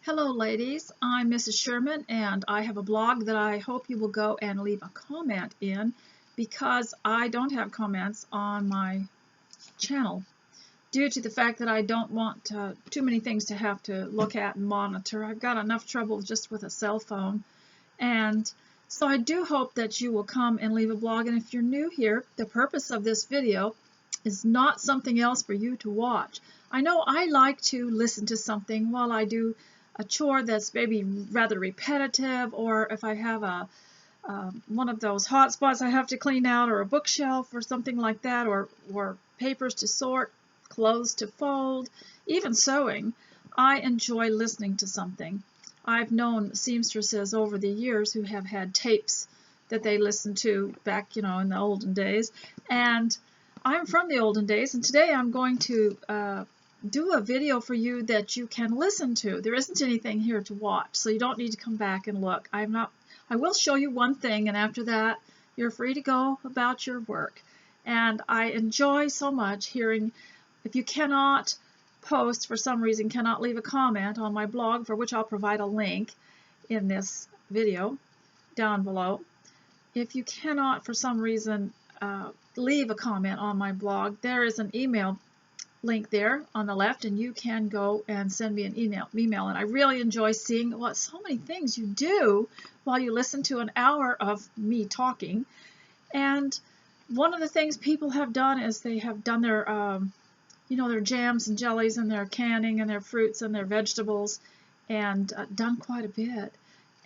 Hello ladies, I'm Mrs. Sherman and I have a blog that I hope you will go and leave a comment in because I don't have comments on my channel due to the fact that I don't want too many things to have to look at and monitor. I've got enough trouble just with a cell phone, and so I do hope that you will come and leave a blog. And if you're new here, the purpose of this video is not something else for you to watch. I know I like to listen to something while I do a chore that's maybe rather repetitive, or if I have a one of those hot spots I have to clean out, or a bookshelf or something like that, or papers to sort, clothes to fold, even sewing. I enjoy listening to something. I've known seamstresses over the years who have had tapes that they listened to back, in the olden days, and I'm from the olden days, and today I'm going to do a video for you that you can listen to. There isn't anything here to watch, so you don't need to come back and look. I will show you one thing, and after that you're free to go about your work. And I enjoy so much hearing, if you cannot post for some reason, cannot leave a comment on my blog, for which I'll provide a link in this video down below. If you cannot for some reason leave a comment on my blog, there is an email link there on the left, and you can go and send me an email. And I really enjoy seeing so many things you do while you listen to an hour of me talking. And one of the things people have done is they have done their their jams and jellies and their canning and their fruits and their vegetables, and done quite a bit.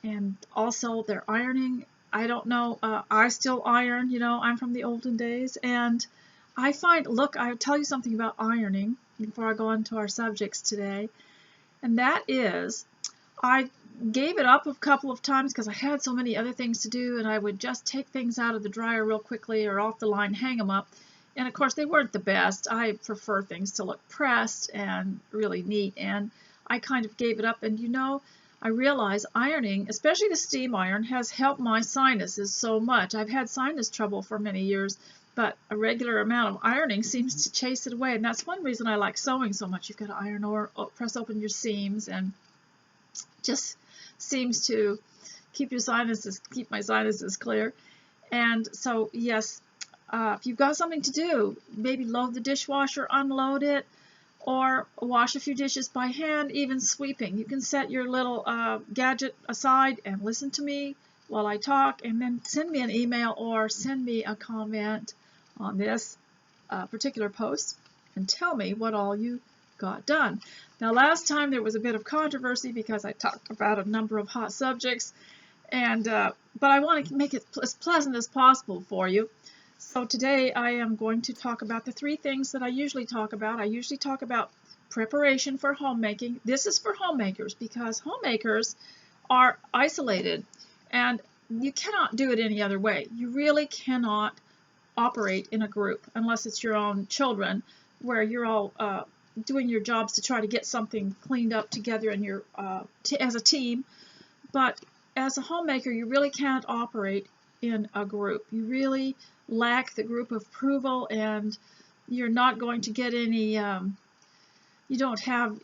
And also their ironing. I don't know, I still iron, I'm from the olden days, and I find, look, I'll tell you something about ironing before I go into our subjects today, and that is, I gave it up a couple of times because I had so many other things to do, and I would just take things out of the dryer real quickly or off the line, hang them up, and of course they weren't the best. I prefer things to look pressed and really neat, and I kind of gave it up. And I realize ironing, especially the steam iron, has helped my sinuses so much. I've had sinus trouble for many years, but a regular amount of ironing seems to chase it away, and that's one reason I like sewing so much. You've got to iron or press open your seams, and just seems to keep my sinuses clear. And so yes, if you've got something to do, maybe load the dishwasher, unload it, or wash a few dishes by hand, even sweeping. You can set your little gadget aside and listen to me while I talk, and then send me an email or send me a comment on this particular post and tell me what all you got done. Now, last time there was a bit of controversy because I talked about a number of hot subjects, and but I want to make it as pleasant as possible for you. So today I am going to talk about the three things that I usually talk about. I usually talk about preparation for homemaking. This is for homemakers because homemakers are isolated, and you cannot do it any other way. You really cannot operate in a group unless it's your own children, where you're all doing your jobs to try to get something cleaned up together and you're as a team. But as a homemaker, you really can't operate in a group. You really lack the group approval, and you're not going to get any, you don't have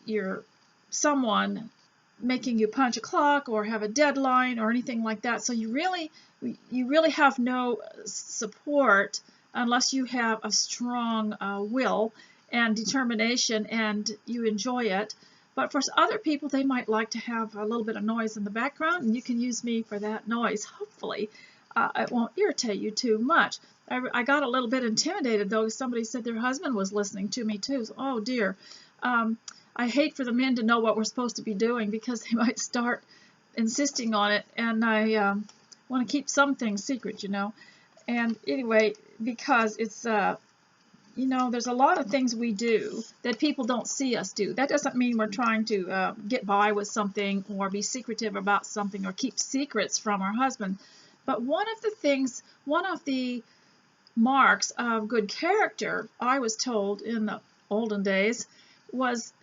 someone making you punch a clock or have a deadline or anything like that. So you really have no support unless you have a strong will and determination and you enjoy it. But for other people, they might like to have a little bit of noise in the background, and you can use me for that noise. Hopefully it won't irritate you too much. I got a little bit intimidated, though. Somebody said their husband was listening to me too. So, oh dear. I hate for the men to know what we're supposed to be doing because they might start insisting on it, and I want to keep some things secret, And anyway, because it's, there's a lot of things we do that people don't see us do. That doesn't mean we're trying to get by with something or be secretive about something or keep secrets from our husband. But one of the marks of good character, I was told in the olden days, was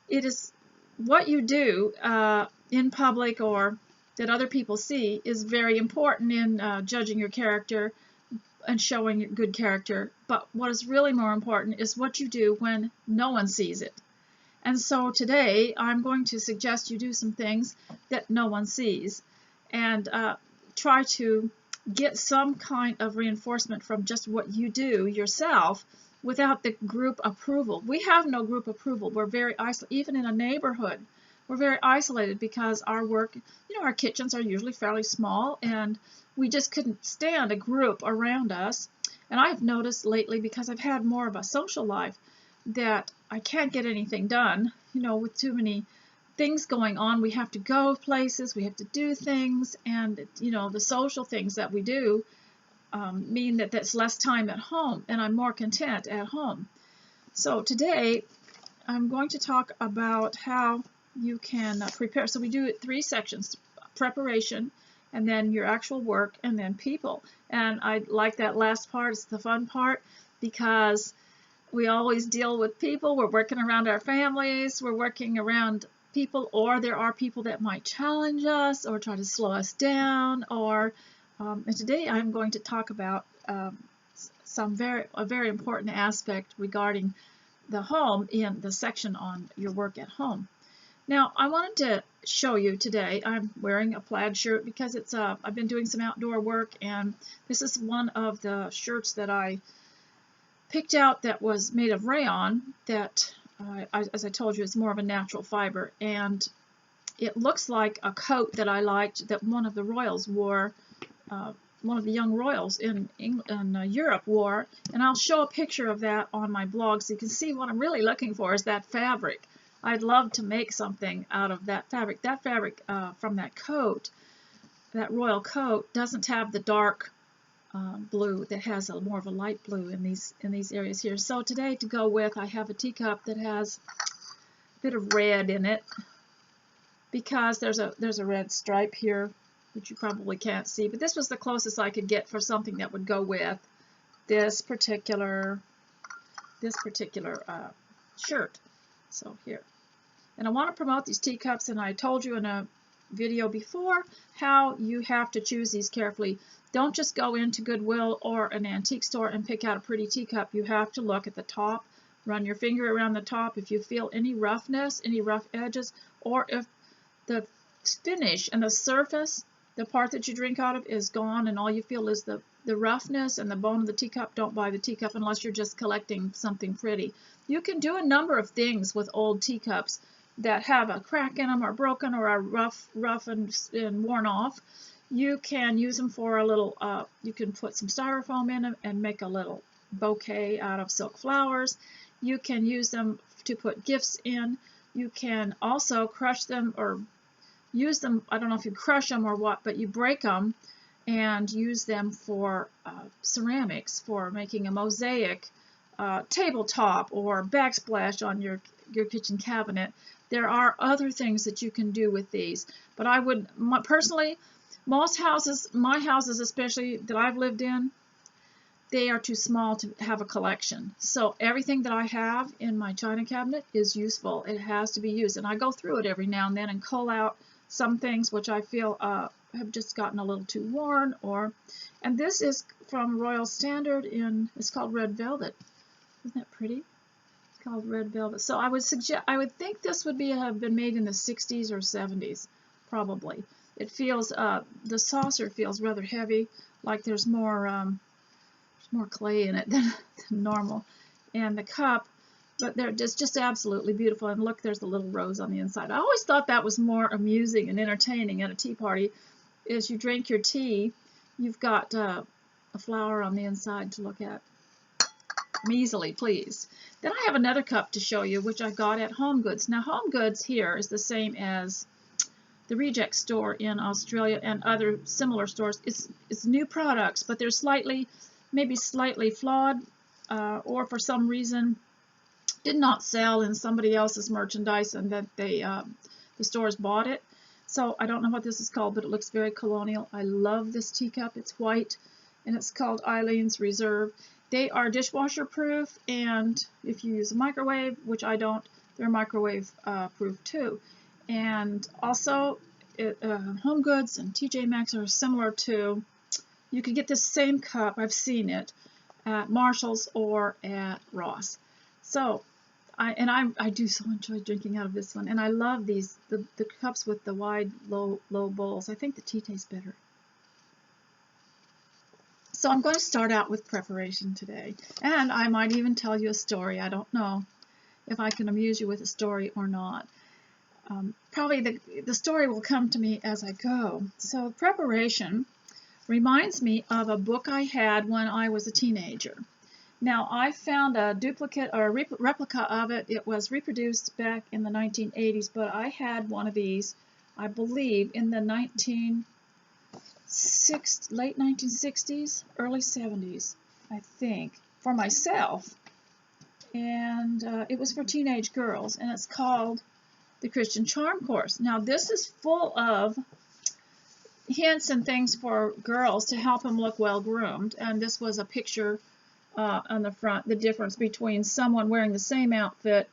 it is what you do in public or that other people see is very important in judging your character and showing good character. But what is really more important is what you do when no one sees it. And so today I'm going to suggest you do some things that no one sees, and try to get some kind of reinforcement from just what you do yourself without the group approval. We have no group approval. We're very isolated. Even in a neighborhood, we're very isolated because our work, our kitchens are usually fairly small, and we just couldn't stand a group around us. And I've noticed lately, because I've had more of a social life, that I can't get anything done, with too many things going on. We have to go places, we have to do things, and the social things that we do mean that that's less time at home, and I'm more content at home. So today I'm going to talk about how you can prepare. So we do it 3 sections: preparation, and then your actual work, and then people. And I like that last part. It's the fun part, because we always deal with people. We're working around our families, we're working around people, or there are people that might challenge us or try to slow us down, or and today I'm going to talk about a very important aspect regarding the home in the section on your work at home. Now, I wanted to show you today, I'm wearing a plaid shirt because it's I've been doing some outdoor work, and this is one of the shirts that I picked out that was made of rayon, that as I told you, it's more of a natural fiber, and it looks like a coat that I liked that one of the royals wore, one of the young royals in Europe wore, and I'll show a picture of that on my blog so you can see what I'm really looking for is that fabric. I'd love to make something out of that fabric. That fabric from that coat, that royal coat, doesn't have the dark blue. That has more of a light blue in these areas here. So today, to go with, I have a teacup that has a bit of red in it, because there's a red stripe here, which you probably can't see, but this was the closest I could get for something that would go with this particular shirt. So here, and I want to promote these teacups, and I told you in a video before how you have to choose these carefully. Don't just go into Goodwill or an antique store and pick out a pretty teacup. You have to look at the top, run your finger around the top. If you feel any roughness, any rough edges, or if the finish and the surface, the part that you drink out of, is gone and all you feel is the roughness and the bone of the teacup, don't buy the teacup unless you're just collecting something pretty. You can do a number of things with old teacups that have a crack in them, or broken, or are rough and worn off. You can use them for a little, you can put some styrofoam in them and make a little bouquet out of silk flowers. You can use them to put gifts in. You can also crush them or use them, I don't know if you crush them or what, but you break them and use them for ceramics, for making a mosaic tabletop or backsplash on your kitchen cabinet. There are other things that you can do with these, but I would personally, most houses, my houses especially that I've lived in, they are too small to have a collection. So everything that I have in my china cabinet is useful. It has to be used, and I go through it every now and then and cull out some things which I feel have just gotten a little too worn. And this is from Royal Standard it's called Red Velvet. Isn't that pretty? It's called Red Velvet. So I would think this would have been made in the 60s or 70s, probably. It feels, the saucer feels rather heavy, like there's more clay in it than normal. And the cup, but they're just absolutely beautiful. And look, there's the little rose on the inside. I always thought that was more amusing and entertaining at a tea party. As you drink your tea, you've got a flower on the inside to look at. I'm easily pleased. Then I have another cup to show you, which I got at Home Goods. Now, Home Goods here is the same as the Reject store in Australia and other similar stores. It's new products, but they're maybe slightly flawed, or for some reason did not sell in somebody else's merchandise, and that the stores bought it. So I don't know what this is called, but it looks very colonial. I love this teacup. It's white, and it's called Eileen's Reserve. They are dishwasher proof, and if you use a microwave, which I don't, they're microwave proof too. And also, Home Goods and TJ Maxx are similar to, you could get this same cup, I've seen it, at Marshall's or at Ross. So I do so enjoy drinking out of this one, and I love these the cups with the wide low bowls. I think the tea tastes better. So I'm going to start out with preparation today, and I might even tell you a story. I don't know if I can amuse you with a story or not. Probably the story will come to me as I go. So preparation reminds me of a book I had when I was a teenager. Now, I found a duplicate or a replica of it. It was reproduced back in the 1980s, but I had one of these, I believe, in the late 1960s, early 70s, I think, for myself. And it was for teenage girls, and it's called The Christian Charm Course. Now, this is full of hints and things for girls to help them look well groomed, and this was a picture on the front, the difference between someone wearing the same outfit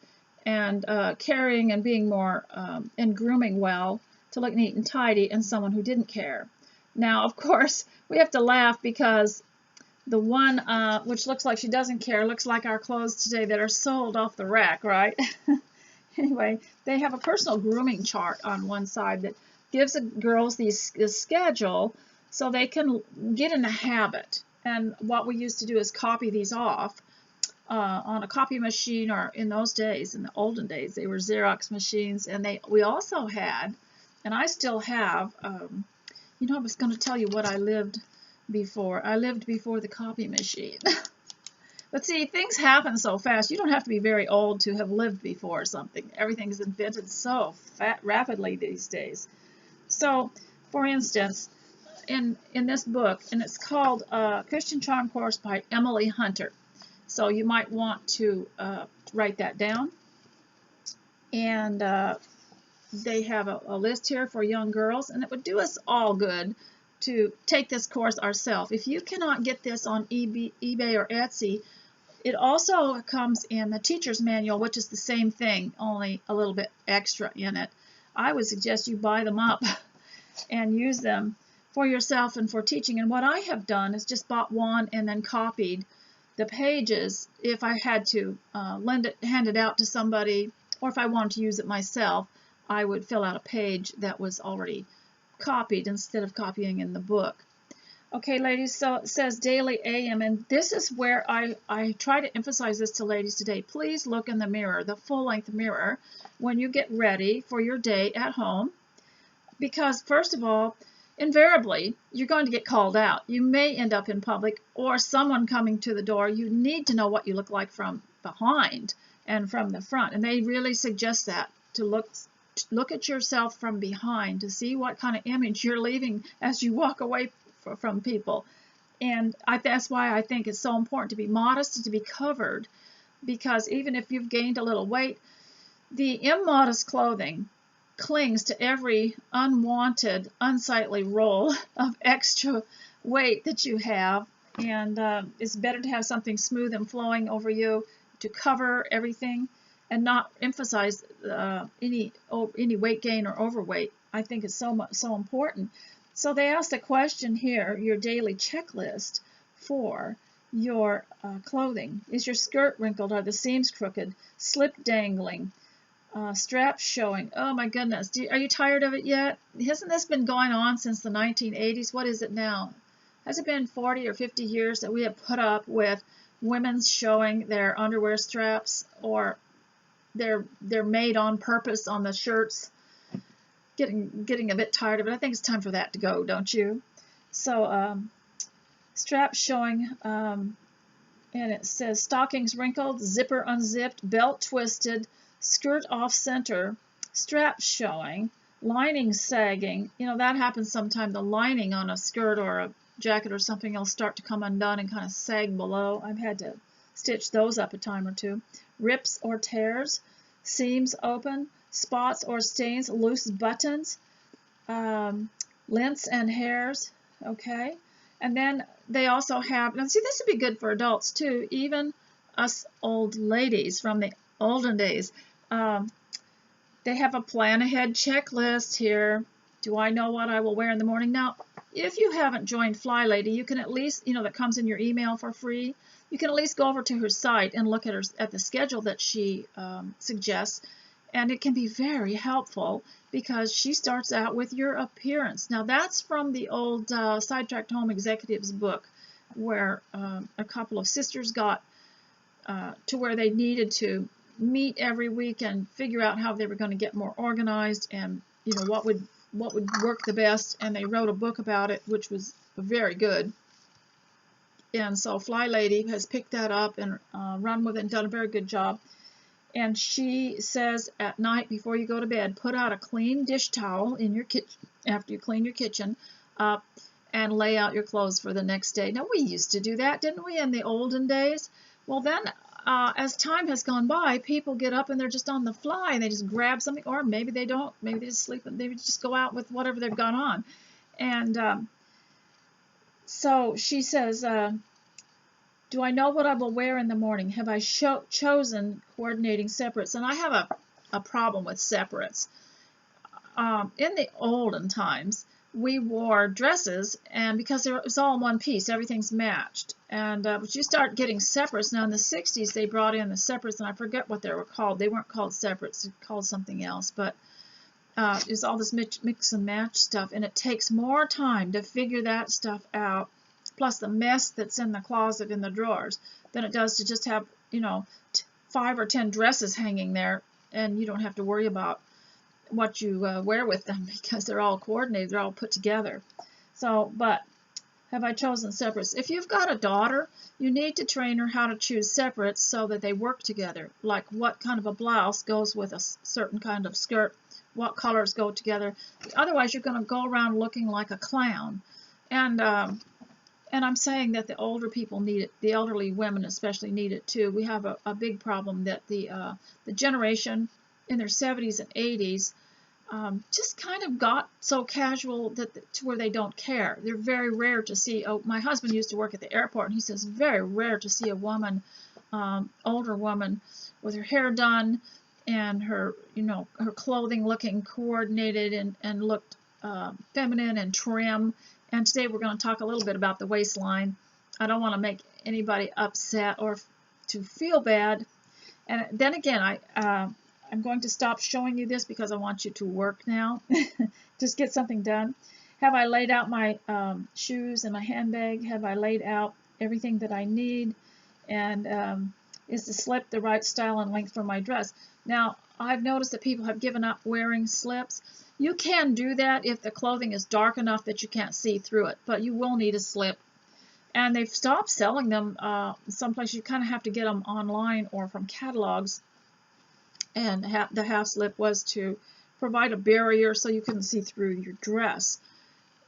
and carrying and being more and grooming well to look neat and tidy, and someone who didn't care. Now, of course, we have to laugh because the one which looks like she doesn't care looks like our clothes today that are sold off the rack, right? Anyway, they have a personal grooming chart on one side that gives the girls this schedule so they can get in the habit. And what we used to do is copy these off on a copy machine, or in those days, in the olden days, they were Xerox machines. And we also had, and I still have, you know, I was going to tell you what I lived before. I lived before the copy machine. But see, things happen so fast. You don't have to be very old to have lived before something. Everything's invented so rapidly these days. So, for instance, in this book, and it's called Christian Charm Course by Emily Hunter. So you might want to write that down. And they have a list here for young girls, and it would do us all good to take this course ourselves. If you cannot get this on eBay or Etsy, it also comes in the teacher's manual, which is the same thing, only a little bit extra in it. I would suggest you buy them up and use them for yourself and for teaching. And what I have done is just bought one and then copied the pages if I had to hand it out to somebody, or if I wanted to use it myself, I would fill out a page that was already copied instead of copying in the book. Okay, ladies, so it says daily AM, and this is where I try to emphasize this to ladies today. Please look in the mirror, the full-length mirror, when you get ready for your day at home, because first of all, invariably, you're going to get called out. You may end up in public, or someone coming to the door. You need to know what you look like from behind and from the front, and they really suggest that, to look at yourself from behind to see what kind of image you're leaving as you walk away from people. And that's why I think it's so important to be modest and to be covered, because even if you've gained a little weight, the immodest clothing clings to every unwanted, unsightly roll of extra weight that you have, and it's better to have something smooth and flowing over you to cover everything and not emphasize any weight gain or overweight. I think it's so important. So they asked a question here, your daily checklist for your clothing. Is your skirt wrinkled? Are the seams crooked? Slip dangling? Straps showing? Oh my goodness, are you tired of it yet? Hasn't this been going on since the 1980s? What is it now? Has it been 40 or 50 years that we have put up with women showing their underwear straps, or they're made on purpose on the shirts? Getting a bit tired of it. I think it's time for that to go, don't you? So straps showing, and it says stockings wrinkled, zipper unzipped, belt twisted, skirt off center, straps showing, lining sagging. You know, that happens sometimes. The lining on a skirt or a jacket or something will start to come undone and kind of sag below. I've had to stitch those up a time or two. Rips or tears, seams open, spots or stains, loose buttons, lengths and hairs. Okay, and then they also have, now see, this would be good for adults too, even us old ladies from the olden days. They have a plan ahead checklist here. Do I know what I will wear in the morning? Now, if you haven't joined Fly Lady, you can at least, that comes in your email for free. You can at least go over to her site and look at the schedule that she suggests, and it can be very helpful because she starts out with your appearance. Now that's from the old Sidetracked Home Executives book, where a couple of sisters got to where they needed to meet every week and figure out how they were going to get more organized and what would work the best, and they wrote a book about it, which was very good. And so Fly Lady has picked that up and run with it and done a very good job. And she says at night before you go to bed, put out a clean dish towel in your kitchen after you clean your kitchen up, and lay out your clothes for the next day. Now we used to do that, didn't we, in the olden days? Well then, as time has gone by, people get up and they're just on the fly and they just grab something, or maybe they don't, maybe they just sleep and they just go out with whatever they've got on. And so she says, do I know what I will wear in the morning? Have I chosen coordinating separates? And I have a problem with separates. In the olden times, we wore dresses, and because it was all in one piece, everything's matched. And but you start getting separates. Now in the 60s, they brought in the separates, and I forget what they were called. They weren't called separates, they were called something else. But it's all this mix and match stuff, and it takes more time to figure that stuff out, plus the mess that's in the closet in the drawers, than it does to just have 5 or 10 dresses hanging there, and you don't have to worry about what you wear with them because they're all coordinated, they're all put together. So, but have I chosen separates? If you've got a daughter, you need to train her how to choose separates so that they work together, like what kind of a blouse goes with a certain kind of skirt, what colors go together. Otherwise you're going to go around looking like a clown. And I'm saying that the older people need it, the elderly women especially need it too. We have a big problem that the generation in their 70s and 80s just kind of got so casual to where they don't care. They're very rare to see. Oh, my husband used to work at the airport, and he says very rare to see a woman, older woman, with her hair done and her her clothing looking coordinated and looked feminine and trim. And today we're going to talk a little bit about the waistline. I don't want to make anybody upset or to feel bad. And then again, I'm going to stop showing you this because I want you to work now. Just get something done. Have I laid out my shoes and my handbag? Have I laid out everything that I need? And is the slip the right style and length for my dress? Now, I've noticed that people have given up wearing slips. You can do that if the clothing is dark enough that you can't see through it, but you will need a slip. And they've stopped selling them. Someplace you kind of have to get them online or from catalogs. And the half slip was to provide a barrier so you couldn't see through your dress.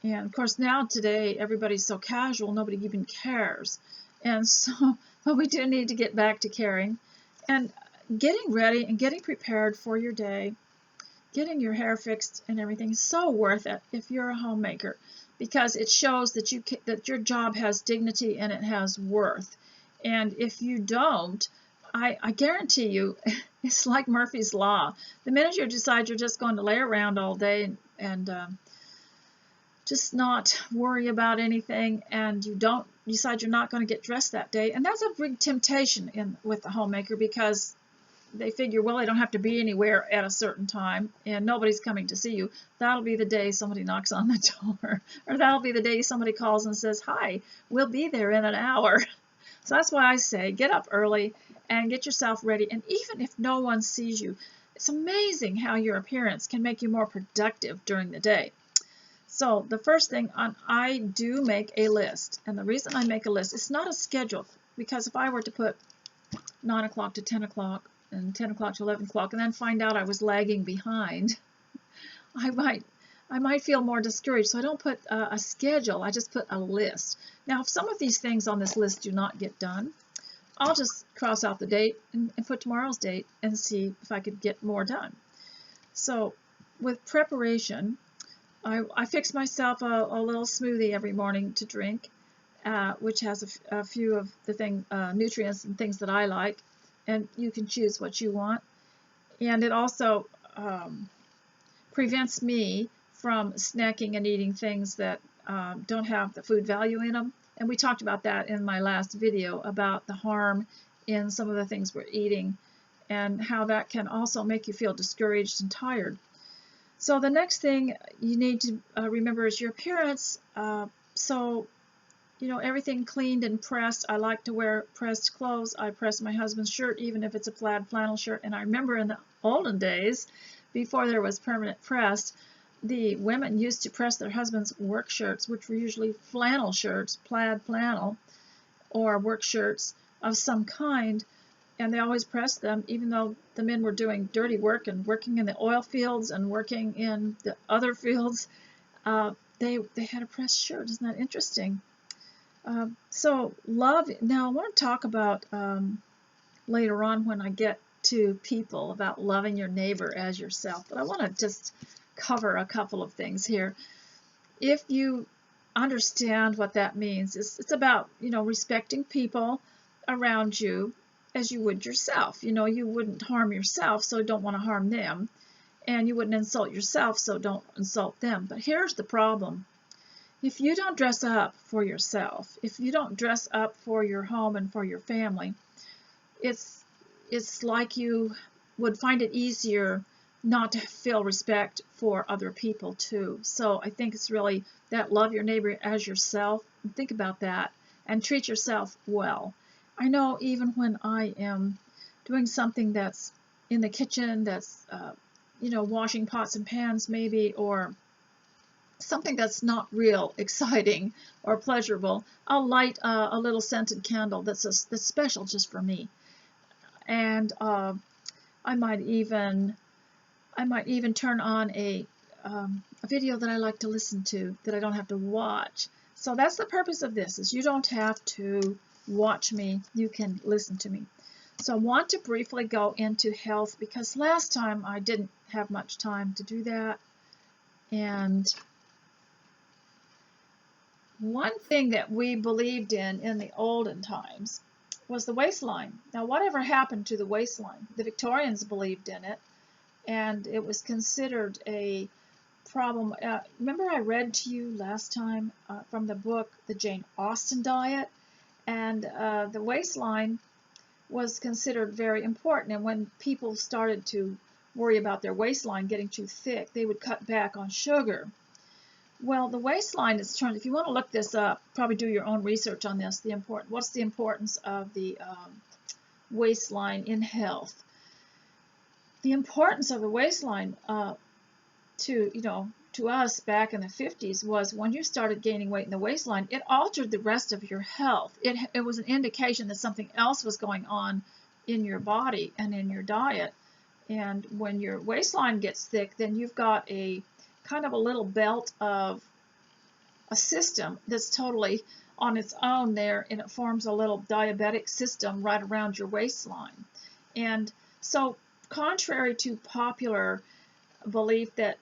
And of course now today everybody's so casual, nobody even cares. And so, but we do need to get back to caring. And getting ready and getting prepared for your day, getting your hair fixed and everything is so worth it if you're a homemaker, because it shows that that your job has dignity and it has worth. And if you don't, I guarantee you, it's like Murphy's Law. The minute you decide you're just going to lay around all day and just not worry about anything, and you don't decide you're not going to get dressed that day, and that's a big temptation with the homemaker, because they figure, well, they don't have to be anywhere at a certain time, and nobody's coming to see you. That'll be the day somebody knocks on the door, or that'll be the day somebody calls and says, hi, we'll be there in an hour. So that's why I say get up early and get yourself ready. And even if no one sees you, it's amazing how your appearance can make you more productive during the day. So the first thing, I do make a list. And the reason I make a list, it's not a schedule, because if I were to put 9 o'clock to 10 o'clock and 10 o'clock to 11 o'clock and then find out I was lagging behind, I might feel more discouraged. So I don't put a schedule, I just put a list. Now, if some of these things on this list do not get done, I'll just cross out the date and put tomorrow's date and see if I could get more done. So with preparation, I fix myself a little smoothie every morning to drink, which has a few of the nutrients and things that I like, and you can choose what you want. And it also prevents me from snacking and eating things that don't have the food value in them. And we talked about that in my last video about the harm in some of the things we're eating and how that can also make you feel discouraged and tired. So the next thing you need to remember is your appearance. So, you know, everything cleaned and pressed. I like to wear pressed clothes. I press my husband's shirt, even if it's a plaid flannel shirt. And I remember in the olden days, before there was permanent press, the women used to press their husbands' work shirts, which were usually flannel shirts, plaid flannel, or work shirts of some kind, and they always pressed them, even though the men were doing dirty work and working in the oil fields and working in the other fields. They had a pressed shirt. Isn't that interesting? So love. Now I want to talk about later on when I get to people about loving your neighbor as yourself, but I want to just cover a couple of things here. If you understand what that means, it's about, you know, respecting people around you as you would yourself. You know, you wouldn't harm yourself, so don't want to harm them, and you wouldn't insult yourself, so don't insult them. But here's the problem. If you don't dress up for yourself, if you don't dress up for your home and for your family, it's like you would find it easier not to feel respect for other people too. So I think it's really that love your neighbor as yourself. Think about that and treat yourself well. I know even when I am doing something that's in the kitchen, that's you know, washing pots and pans maybe, or something that's not real exciting or pleasurable, I'll light a little scented candle that's special just for me. And I might even turn on a video that I like to listen to that I don't have to watch. So that's the purpose of this, is you don't have to watch me, you can listen to me. So I want to briefly go into health, because last time I didn't have much time to do that. And one thing that we believed in the olden times was the waistline. Now, whatever happened to the waistline? The Victorians believed in it, and it was considered a problem. Remember I read to you last time from the book, The Jane Austen Diet, and the waistline was considered very important. And when people started to worry about their waistline getting too thick, they would cut back on sugar. Well, the waistline is turned, if you want to look this up, probably do your own research on this, what's the importance of the waistline in health. The importance of the waistline to us back in the 50s was when you started gaining weight in the waistline, it altered the rest of your health. It was an indication that something else was going on in your body and in your diet. And when your waistline gets thick, then you've got a kind of a little belt of a system that's totally on its own there, and it forms a little diabetic system right around your waistline. And so contrary to popular belief that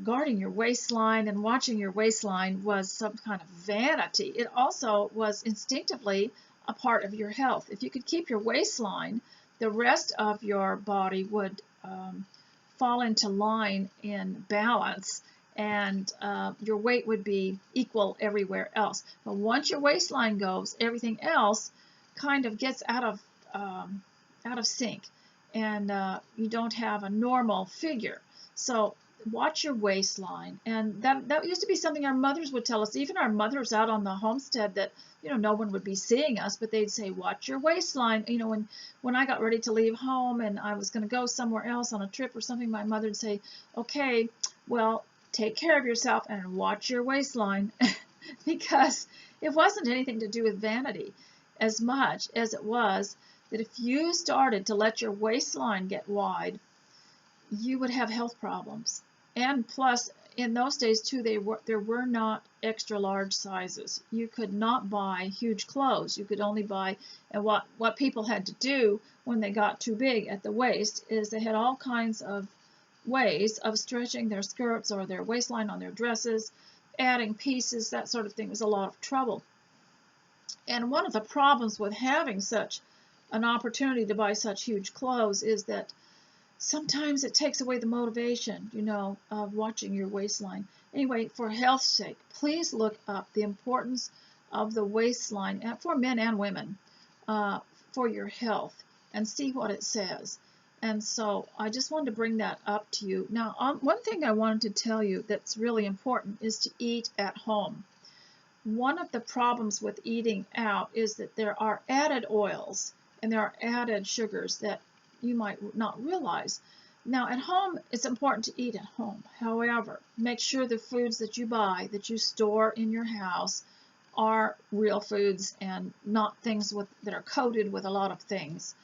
guarding your waistline and watching your waistline was some kind of vanity, it also was instinctively a part of your health. If you could keep your waistline, the rest of your body would fall into line in balance, and your weight would be equal everywhere else. But once your waistline goes, everything else kind of gets out of sync, and you don't have a normal figure. So watch your waistline. And that used to be something our mothers would tell us, even our mothers out on the homestead, that, you know, no one would be seeing us, but they'd say, watch your waistline. You know, when I got ready to leave home and I was going to go somewhere else on a trip or something, my mother would say, okay, well, take care of yourself and watch your waistline. Because it wasn't anything to do with vanity as much as it was that if you started to let your waistline get wide, you would have health problems. And plus, in those days too, there were not extra large sizes. You could not buy huge clothes. You could only buy, and what people had to do when they got too big at the waist is they had all kinds of ways of stretching their skirts or their waistline on their dresses, adding pieces, that sort of thing. Was a lot of trouble. And one of the problems with having such an opportunity to buy such huge clothes is that sometimes it takes away the motivation, of watching your waistline. Anyway, for health's sake, please look up the importance of the waistline for men and women for your health and see what it says. And so I just wanted to bring that up to you. Now, one thing I wanted to tell you that's really important is to eat at home. One of the problems with eating out is that there are added oils and there are added sugars that you might not realize. Now, at home, it's important to eat at home. However, make sure the foods that you buy, that you store in your house, are real foods and not things that are coated with a lot of things.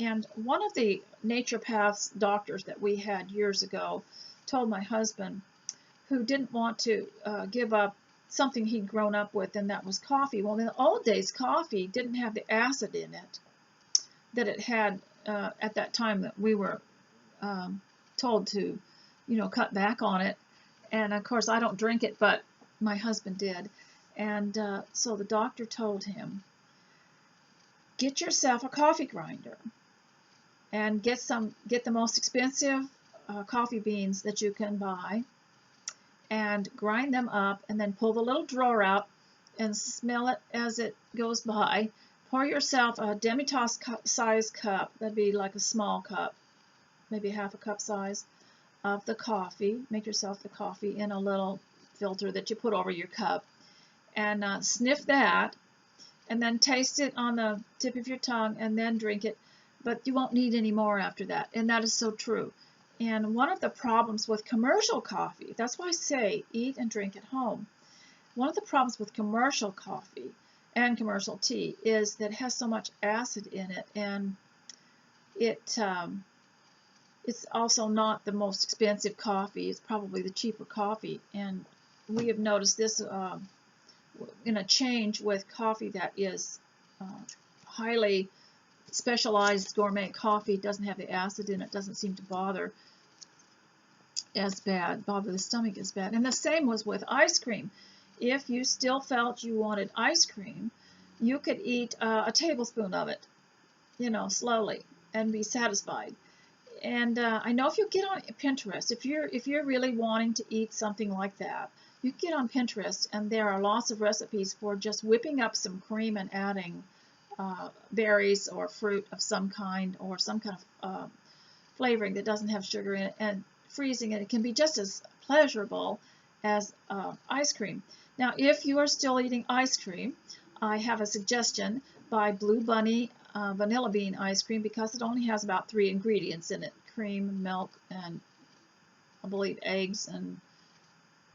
And one of the naturopaths doctors that we had years ago told my husband, who didn't want to give up something he'd grown up with, and that was coffee. Well, in the old days, coffee didn't have the acid in it that it had at that time that we were told to, cut back on it. And of course, I don't drink it, but my husband did. And so the doctor told him, get yourself a coffee grinder and get the most expensive coffee beans that you can buy and grind them up, and then pull the little drawer out and smell it as it goes by. Pour yourself a demi-tasse size cup, that'd be like a small cup, maybe half a cup size, of the coffee. Make yourself the coffee in a little filter that you put over your cup, and sniff that, and then taste it on the tip of your tongue, and then drink it. But you won't need any more after that, and that is so true. And one of the problems with commercial coffee, that's why I say eat and drink at home. One of the problems with commercial coffee and commercial tea is that it has so much acid in it, and it's also not the most expensive coffee. It's probably the cheaper coffee, and we have noticed this in a change with coffee that is highly specialized gourmet coffee. It doesn't have the acid in it, doesn't seem to bother the stomach as bad. And the same was with ice cream. If you still felt you wanted ice cream, you could eat a tablespoon of it, slowly, and be satisfied. And I know if you get on Pinterest, if you're really wanting to eat something like that, you can get on Pinterest, and there are lots of recipes for just whipping up some cream and adding berries or fruit of some kind, or some kind of flavoring that doesn't have sugar in it, and freezing it. It can be just as pleasurable as ice cream. Now, if you are still eating ice cream, I have a suggestion: buy Blue Bunny vanilla bean ice cream, because it only has about 3 ingredients in it: cream, milk, and I believe eggs, and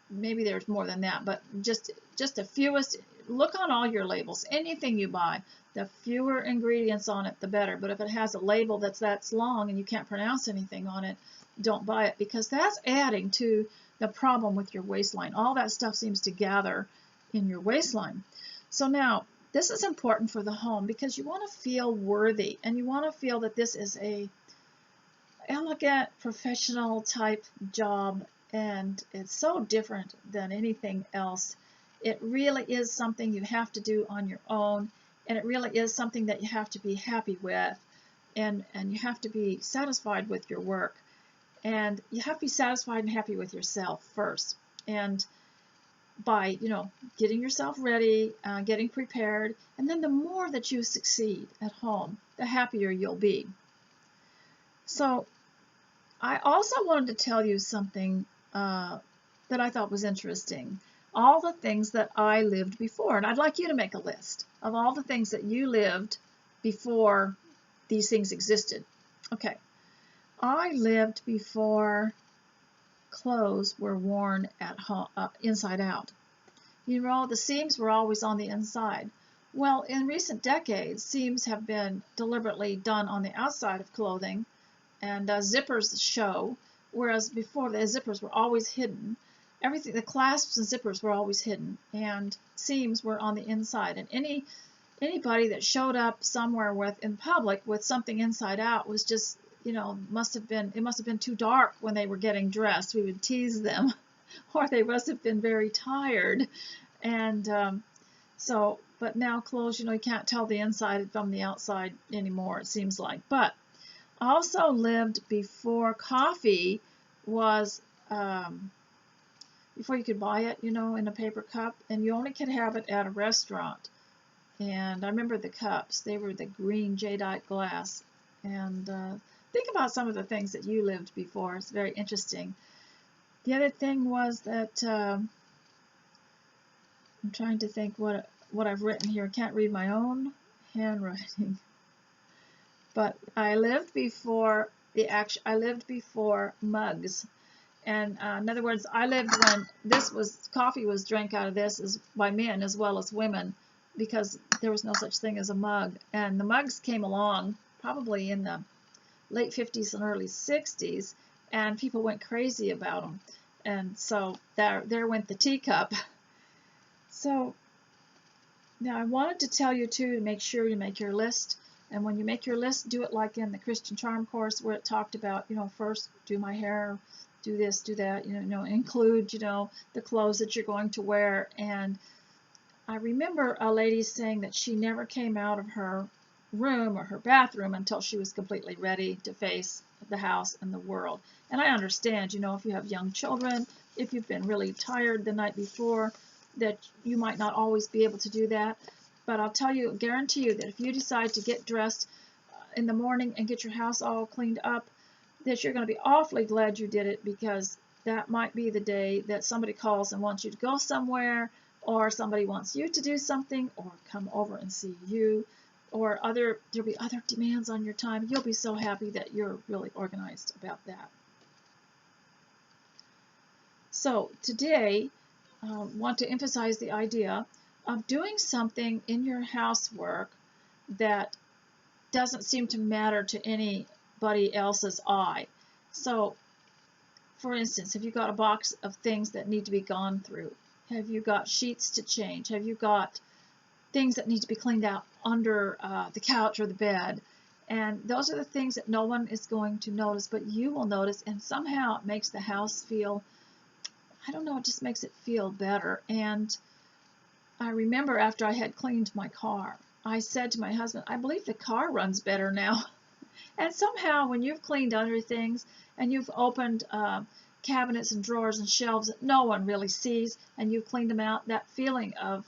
maybe there's more than that, but just the fewest. Look on all your labels. Anything you buy, the fewer ingredients on it, the better. But if it has a label that's long and you can't pronounce anything on it, don't buy it, because that's adding to the problem with your waistline. All that stuff seems to gather in your waistline. So now, this is important for the home, because you want to feel worthy, and you want to feel that this is a elegant, professional type job, and it's so different than anything else. It really is something you have to do on your own, and it really is something that you have to be happy with, and you have to be satisfied with your work, and you have to be satisfied and happy with yourself first. And by getting yourself ready, getting prepared, and then the more that you succeed at home, the happier you'll be. So I also wanted to tell you something that I thought was interesting. All the things that I lived before, and I'd like you to make a list of all the things that you lived before these things existed. Okay, I lived before clothes were worn at home, inside out. The seams were always on the inside. Well, in recent decades, seams have been deliberately done on the outside of clothing, and zippers show, whereas before the zippers were always hidden. Everything, the clasps and zippers were always hidden, and seams were on the inside. And anybody that showed up somewhere in public with something inside out was just, it must have been too dark when they were getting dressed. We would tease them, or they must have been very tired. And but now clothes, you can't tell the inside from the outside anymore, it seems like. But also lived before coffee was, before you could buy it, you know, in a paper cup, and you only could have it at a restaurant. And I remember the cups. They were the green jadeite glass. And think about some of the things that you lived before. It's very interesting. The other thing was that I'm trying to think what I've written here. I can't read my own handwriting. But I lived before mugs. And in other words, I lived when coffee was drank out of this by men as well as women, because there was no such thing as a mug. And the mugs came along probably in the late 50s and early 60s, and people went crazy about them. And so there went the teacup. So now I wanted to tell you too, to make sure you make your list. And when you make your list, do it like in the Christian Charm course, where it talked about, you know, first do my hair, do this, do that, you know, include, you know, the clothes that you're going to wear. And I remember a lady saying that she never came out of her room or her bathroom until she was completely ready to face the house and the world. And I understand, you know, if you have young children, if you've been really tired the night before, that you might not always be able to do that. But I'll tell you, guarantee you that if you decide to get dressed in the morning and get your house all cleaned up, that you're going to be awfully glad you did it, because that might be the day that somebody calls and wants you to go somewhere, or somebody wants you to do something, or come over and see you, or there'll be other demands on your time. You'll be so happy that you're really organized about that. So today, I want to emphasize the idea of doing something in your housework that doesn't seem to matter to anybody else's eye. So, for instance, have you got a box of things that need to be gone through? Have you got sheets to change? Have you got things that need to be cleaned out under the couch or the bed? And those are the things that no one is going to notice, but you will notice, and somehow it makes the house feel, I don't know, it just makes it feel better. And I remember after I had cleaned my car, I said to my husband, I believe the car runs better now. And somehow when you've cleaned other things and you've opened cabinets and drawers and shelves that no one really sees, and you've cleaned them out, that feeling of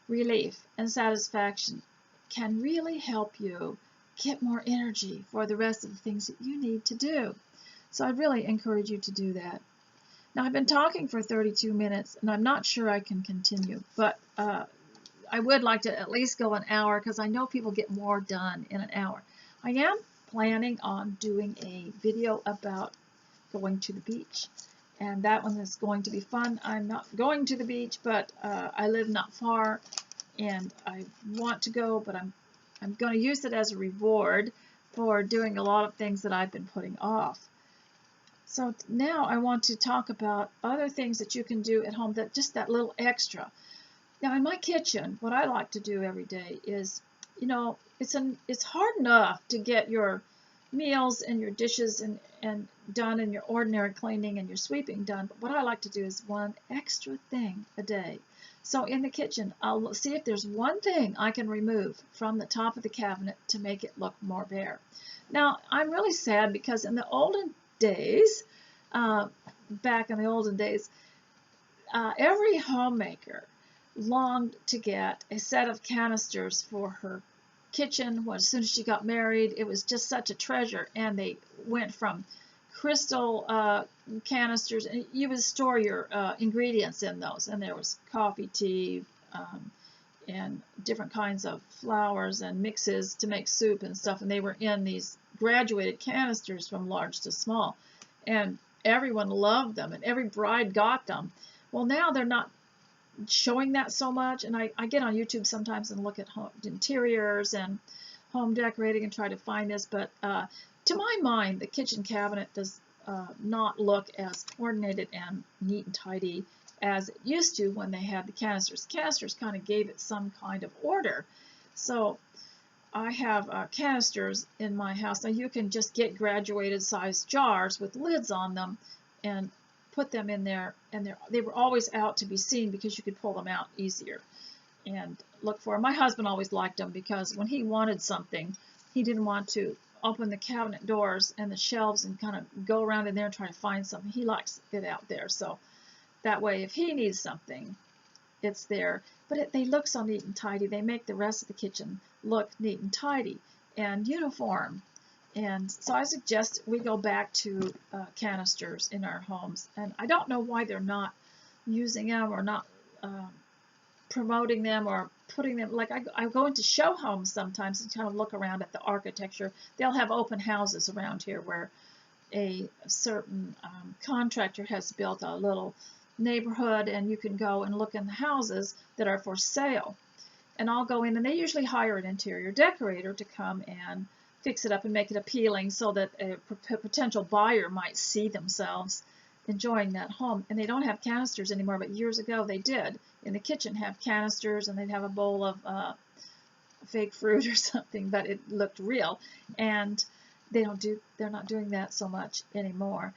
relief and satisfaction can really help you get more energy for the rest of the things that you need to do. So I really encourage you to do that. Now, I've been talking for 32 minutes, and I'm not sure I can continue, but I would like to at least go an hour, because I know people get more done in an hour. I am planning on doing a video about going to the beach, and that one is going to be fun. I'm not going to the beach, but I live not far, and I want to go, but I'm going to use it as a reward for doing a lot of things that I've been putting off. So now I want to talk about other things that you can do at home, that just that little extra. Now in my kitchen, what I like to do every day is, you know, it's hard enough to get your meals and your dishes and done, and your ordinary cleaning and your sweeping done. But what I like to do is one extra thing a day. So in the kitchen, I'll see if there's one thing I can remove from the top of the cabinet to make it look more bare. Now I'm really sad, because in the olden days, back in the olden days, every homemaker longed to get a set of canisters for her kitchen. As soon as she got married, it was just such a treasure, and they went from crystal canisters, and you would store your ingredients in those, and there was coffee, tea, and different kinds of flours and mixes to make soup and stuff, and they were in these graduated canisters from large to small, and everyone loved them, and every bride got them. Well, now they're not showing that so much, and I get on YouTube sometimes and look at home interiors and home decorating and try to find this, but to my mind, the kitchen cabinet does not look as coordinated and neat and tidy as it used to when they had the canisters. Canisters kind of gave it some kind of order. So I have canisters in my house. Now you can just get graduated size jars with lids on them and put them in there, and they were always out to be seen because you could pull them out easier and look for them. My husband always liked them, because when he wanted something, he didn't want to open the cabinet doors and the shelves and kind of go around in there and try to find something. He likes it out there, so that way if he needs something, it's there. But they look so neat and tidy. They make the rest of the kitchen look neat and tidy and uniform. And so I suggest we go back to canisters in our homes. And I don't know why they're not using them or not promoting them or putting them, like I go into show homes sometimes and kind of look around at the architecture. They'll have open houses around here where a certain contractor has built a little neighborhood, and you can go and look in the houses that are for sale. And I'll go in, and they usually hire an interior decorator to come and fix it up and make it appealing so that a potential buyer might see themselves enjoying that home. And they don't have canisters anymore, but years ago they did in the kitchen have canisters, and they'd have a bowl of fake fruit or something, but it looked real. And they're not doing that so much anymore.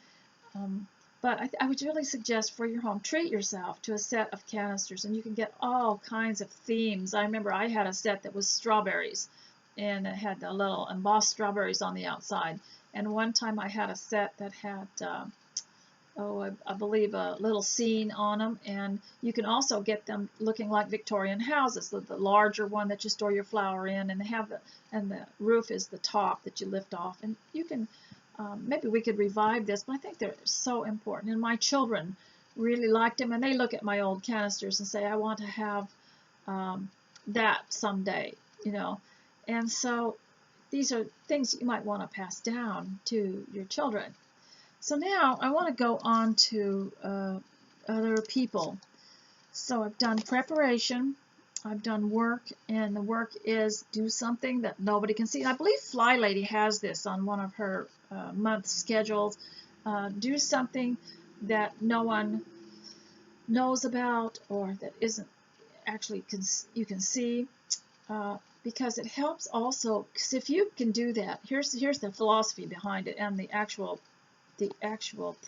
But I would really suggest for your home, treat yourself to a set of canisters, and you can get all kinds of themes. I remember I had a set that was strawberries, and it had the little embossed strawberries on the outside. And one time I had a set that had, I believe a little scene on them, and you can also get them looking like Victorian houses, the larger one that you store your flour in, and they have the roof is the top that you lift off, and you can. Maybe we could revive this, but I think they're so important. And my children really liked them, and they look at my old canisters and say, I want to have that someday, you know. And so these are things you might want to pass down to your children. So now I want to go on to other people. So I've done preparation, I've done work, and the work is do something that nobody can see. And I believe Fly Lady has this on one of her month schedules. Do something that no one knows about or that isn't actually you can see, because it helps also. Because if you can do that, here's the philosophy behind it, and the actual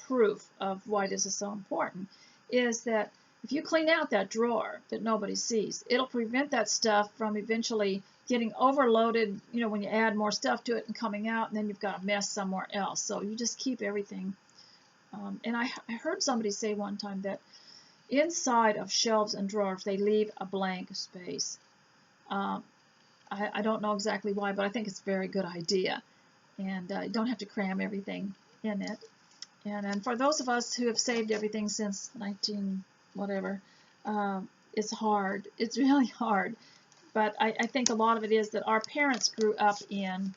proof of why this is so important is that if you clean out that drawer that nobody sees, it'll prevent that stuff from eventually getting overloaded, you know, when you add more stuff to it and coming out, and then you've got a mess somewhere else. So you just keep everything. And I heard somebody say one time that inside of shelves and drawers, they leave a blank space. I don't know exactly why, but I think it's a very good idea. And you don't have to cram everything in it. And for those of us who have saved everything since 19 whatever, it's hard. It's really hard. But I think a lot of it is that our parents grew up in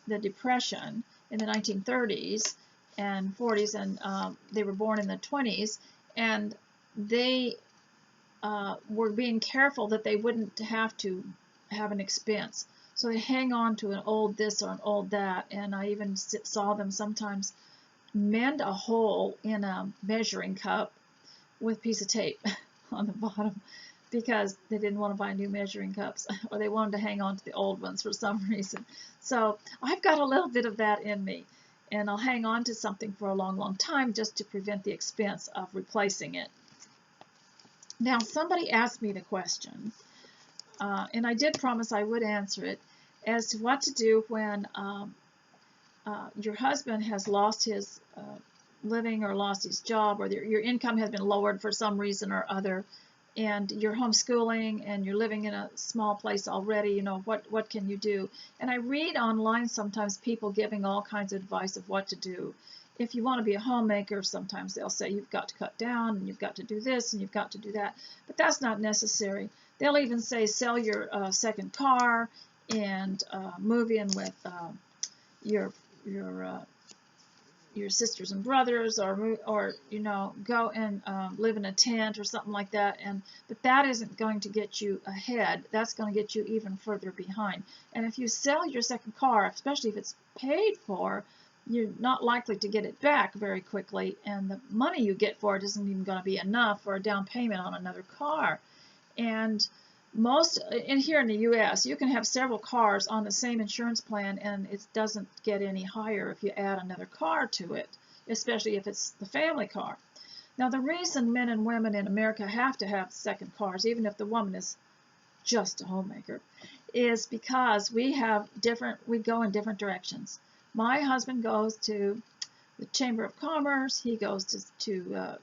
the Depression in the 1930s and 40s, and they were born in the 20s, and they were being careful that they wouldn't have to have an expense. So they hang on to an old this or an old that, and I even saw them sometimes mend a hole in a measuring cup with a piece of tape on the bottom, because they didn't want to buy new measuring cups, or they wanted to hang on to the old ones for some reason. So I've got a little bit of that in me, and I'll hang on to something for a long, long time just to prevent the expense of replacing it. Now, somebody asked me the question, and I did promise I would answer it, as to what to do when your husband has lost his living or lost his job, or your income has been lowered for some reason or other, and you're homeschooling and you're living in a small place already. You know, what can you do? And I read online sometimes people giving all kinds of advice of what to do. If you want to be a homemaker, sometimes they'll say you've got to cut down and you've got to do this and you've got to do that, but that's not necessary. They'll even say sell your second car and move in with your sisters and brothers, or you know, go and live in a tent or something like that. But that isn't going to get you ahead. That's going to get you even further behind. And if you sell your second car, especially if it's paid for, you're not likely to get it back very quickly, and the money you get for it isn't even going to be enough for a down payment on another car. And here in the U.S., you can have several cars on the same insurance plan, and it doesn't get any higher if you add another car to it, especially if it's the family car. Now, the reason men and women in America have to have second cars, even if the woman is just a homemaker, is because we go in different directions. My husband goes to the Chamber of Commerce. He goes to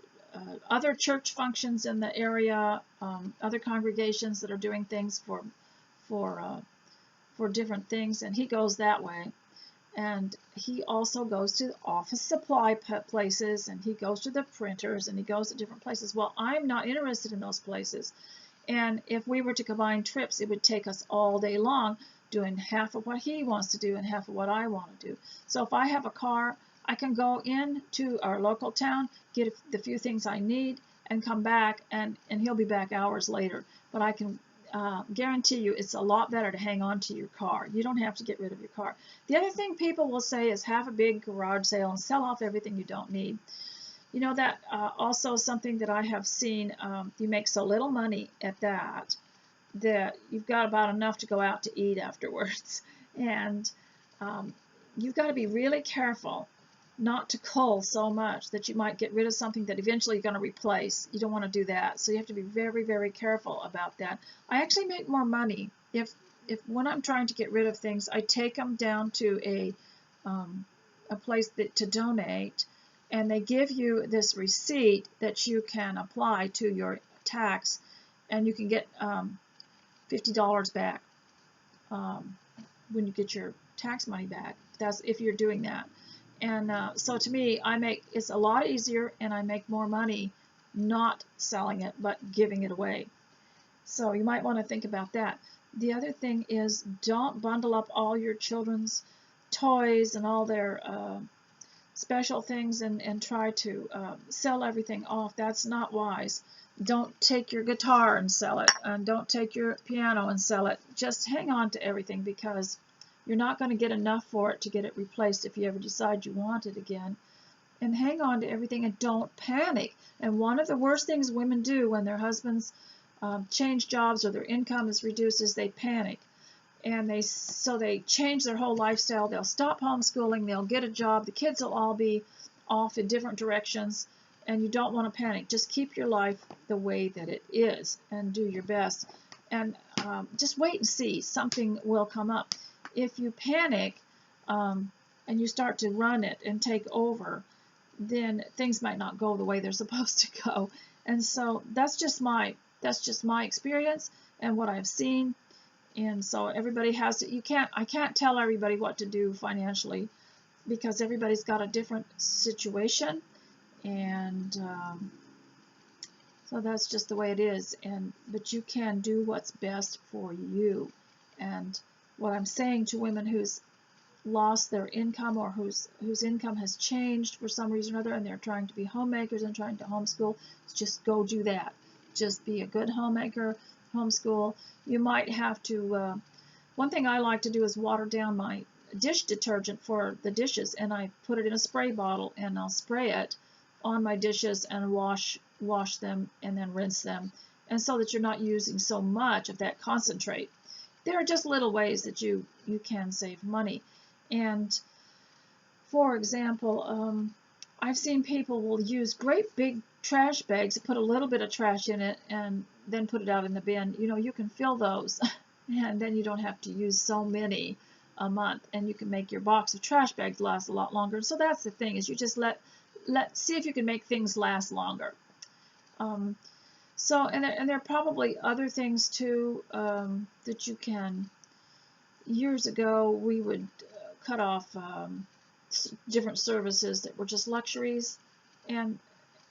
other church functions in the area, other congregations that are doing things for different things, and he goes that way. And he also goes to office supply places, and he goes to the printers, and he goes to different places. Well, I'm not interested in those places. And if we were to combine trips, it would take us all day long doing half of what he wants to do and half of what I want to do. So if I have a car, I can go into our local town, get the few things I need, and come back, and he'll be back hours later. But I can guarantee you it's a lot better to hang on to your car. You don't have to get rid of your car. The other thing people will say is have a big garage sale and sell off everything you don't need. You know, that also something that I have seen, you make so little money at that you've got about enough to go out to eat afterwards. And you've got to be really careful not to cull so much that you might get rid of something that eventually you're going to replace. You don't want to do that. So you have to be very, very careful about that. I actually make more money if when I'm trying to get rid of things, I take them down to a place to donate, and they give you this receipt that you can apply to your tax, and you can get $50 back when you get your tax money back. That's if you're doing that. And so to me, it's a lot easier, and I make more money not selling it, but giving it away. So you might want to think about that. The other thing is, don't bundle up all your children's toys and all their special things and try to sell everything off. That's not wise. Don't take your guitar and sell it, and don't take your piano and sell it. Just hang on to everything, because you're not going to get enough for it to get it replaced if you ever decide you want it again. And hang on to everything, and don't panic. And one of the worst things women do when their husbands change jobs or their income is reduced is they panic. And they change their whole lifestyle. They'll stop homeschooling. They'll get a job. The kids will all be off in different directions. And you don't want to panic. Just keep your life the way that it is and do your best. And just wait and see. Something will come up. If you panic and you start to run it and take over, then things might not go the way they're supposed to go. And so that's just my experience and what I've seen. And so everybody has to. I can't tell everybody what to do financially, because everybody's got a different situation, and so that's just the way it is. But you can do what's best for you. And what I'm saying to women who's lost their income, or whose income has changed for some reason or other, and they're trying to be homemakers and trying to homeschool, just go do that. Just be a good homemaker, homeschool. You might have to, one thing I like to do is water down my dish detergent for the dishes, and I put it in a spray bottle, and I'll spray it on my dishes and wash them and then rinse them, and so that you're not using so much of that concentrate. There are just little ways that you can save money. And for example, I've seen people will use great big trash bags, put a little bit of trash in it, and then put it out in the bin. You know, you can fill those, and then you don't have to use so many a month, and you can make your box of trash bags last a lot longer. So that's the thing, is you just see if you can make things last longer. So, and there are probably other things too that you can. Years ago, we would cut off different services that were just luxuries,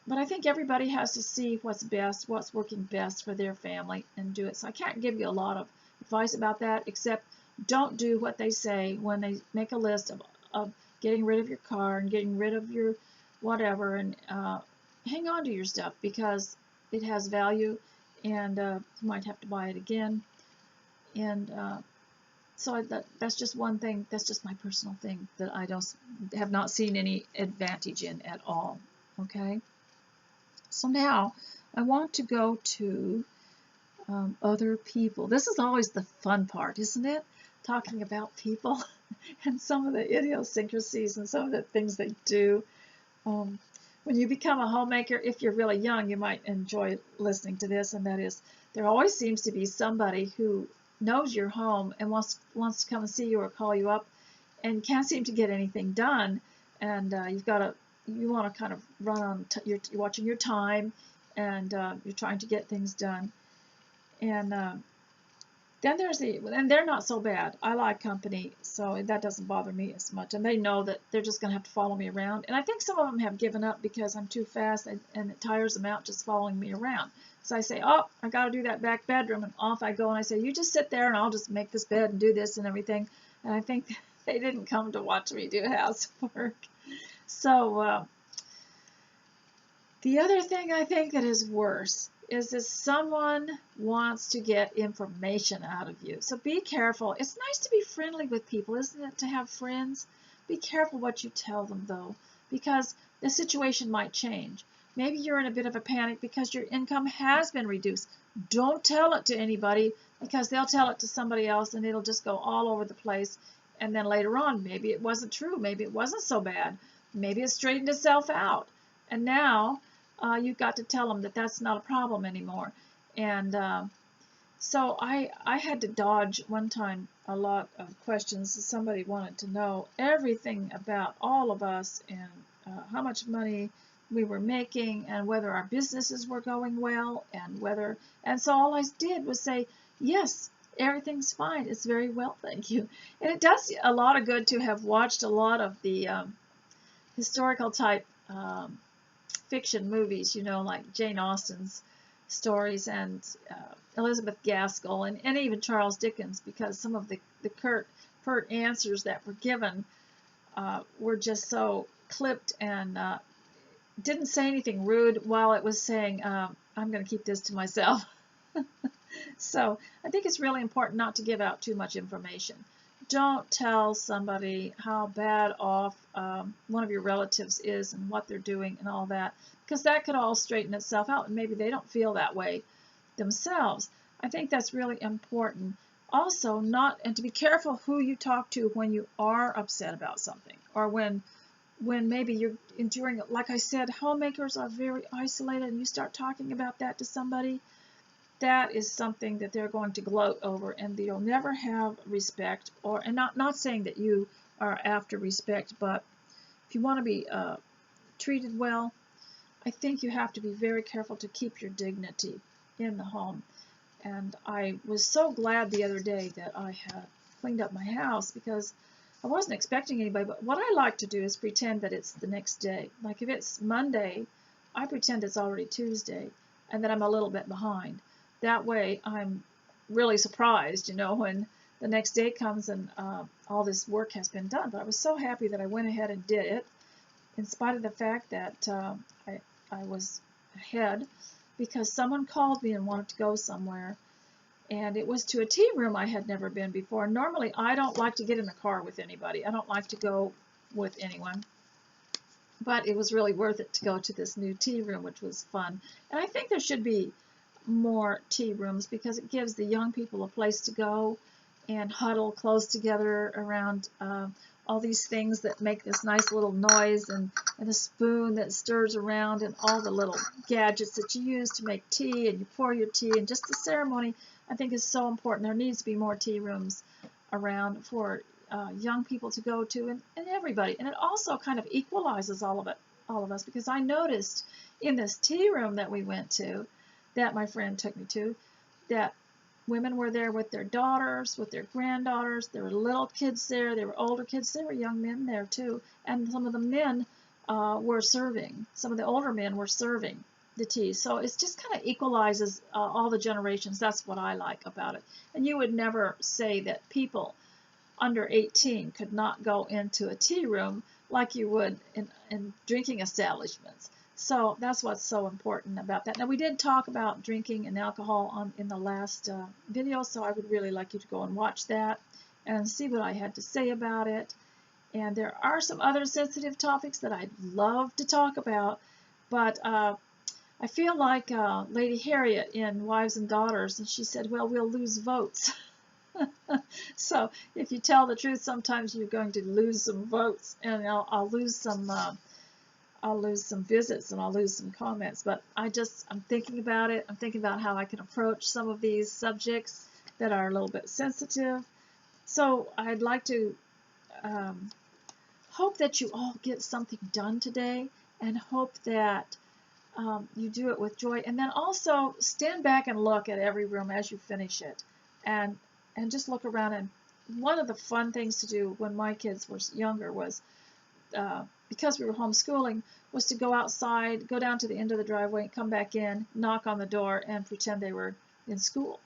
but I think everybody has to see what's best, what's working best for their family, and do it. So I can't give you a lot of advice about that, except don't do what they say when they make a list of getting rid of your car and getting rid of your whatever, and hang on to your stuff, because it has value, and you might have to buy it again. And so that's just one thing. That's just my personal thing that I have not seen any advantage in at all. Okay. So now I want to go to other people. This is always the fun part, isn't it? Talking about people and some of the idiosyncrasies and some of the things they do. When you become a homemaker, if you're really young, you might enjoy listening to this, and that is, there always seems to be somebody who knows you're home and wants to come and see you or call you up, and can't seem to get anything done, and you want to kind of run on, you're watching your time, and you're trying to get things done. And then and they're not so bad. I like company, so that doesn't bother me as much. And they know that they're just going to have to follow me around. And I think some of them have given up because I'm too fast, and it tires them out just following me around. So I say, oh, I got to do that back bedroom, and off I go. And I say, you just sit there, and I'll just make this bed and do this and everything. And I think they didn't come to watch me do housework. So the other thing I think that is worse is if someone wants to get information out of you. So be careful. It's nice to be friendly with people, isn't it, to have friends? Be careful what you tell them, though, because the situation might change. Maybe you're in a bit of a panic because your income has been reduced. Don't tell it to anybody, because they'll tell it to somebody else and it'll just go all over the place. And then later on, maybe it wasn't true. Maybe it wasn't so bad. Maybe it straightened itself out. And now you've got to tell them that that's not a problem anymore. And so I had to dodge one time a lot of questions. Somebody wanted to know everything about all of us, and how much money we were making, and whether our businesses were going well, and so all I did was say, yes, everything's fine. It's very well, thank you. And it does a lot of good to have watched a lot of the historical type fiction movies, like Jane Austen's stories, and Elizabeth Gaskell, and even Charles Dickens, because some of the pert answers that were given were just so clipped, and didn't say anything rude while it was saying, I'm going to keep this to myself. So I think it's really important not to give out too much information. Don't tell somebody how bad off one of your relatives is and what they're doing and all that, because that could all straighten itself out, and maybe they don't feel that way themselves. I think that's really important. Also, and to be careful who you talk to when you are upset about something, or when maybe you're enduring, like I said, homemakers are very isolated, and you start talking about that to somebody, that is something that they're going to gloat over, and they'll never have respect, and not saying that you are after respect, but if you want to be treated well, I think you have to be very careful to keep your dignity in the home. And I was so glad the other day that I had cleaned up my house, because I wasn't expecting anybody, but what I like to do is pretend that it's the next day. Like if it's Monday, I pretend it's already Tuesday, and that I'm a little bit behind. That way I'm really surprised, when the next day comes and all this work has been done. But I was so happy that I went ahead and did it, in spite of the fact that I was ahead, because someone called me and wanted to go somewhere, and it was to a tea room I had never been before. Normally I don't like to get in the car with anybody. I don't like to go with anyone. But it was really worth it to go to this new tea room, which was fun. And I think there should be more tea rooms, because it gives the young people a place to go and huddle close together around all these things that make this nice little noise, and a spoon that stirs around, and all the little gadgets that you use to make tea, and you pour your tea, and just the ceremony, I think, is so important. There needs to be more tea rooms around for young people to go to, and everybody. And it also kind of equalizes all of us, because I noticed in this tea room that we went to, that my friend took me to, that women were there with their daughters, with their granddaughters. There were little kids there. There were older kids. There were young men there too. And some of the men were serving. Some of the older men were serving the tea. So it just kind of equalizes all the generations. That's what I like about it. And you would never say that people under 18 could not go into a tea room like you would in drinking establishments. So that's what's so important about that. Now, we did talk about drinking and alcohol in the last video, so I would really like you to go and watch that and see what I had to say about it. And there are some other sensitive topics that I'd love to talk about, but I feel like Lady Harriet in Wives and Daughters, and she said, well, we'll lose votes. So if you tell the truth, sometimes you're going to lose some votes, and I'll lose some visits, and I'll lose some comments. But I'm thinking about it. I'm thinking about how I can approach some of these subjects, that are a little bit sensitive. So I'd like to hope that you all get something done today, and hope that you do it with joy. And then also stand back and look at every room as you finish it, and just look around. And one of the fun things to do when my kids were younger was, because we were homeschooling, was to go outside, go down to the end of the driveway, come back in, knock on the door, and pretend they were in school.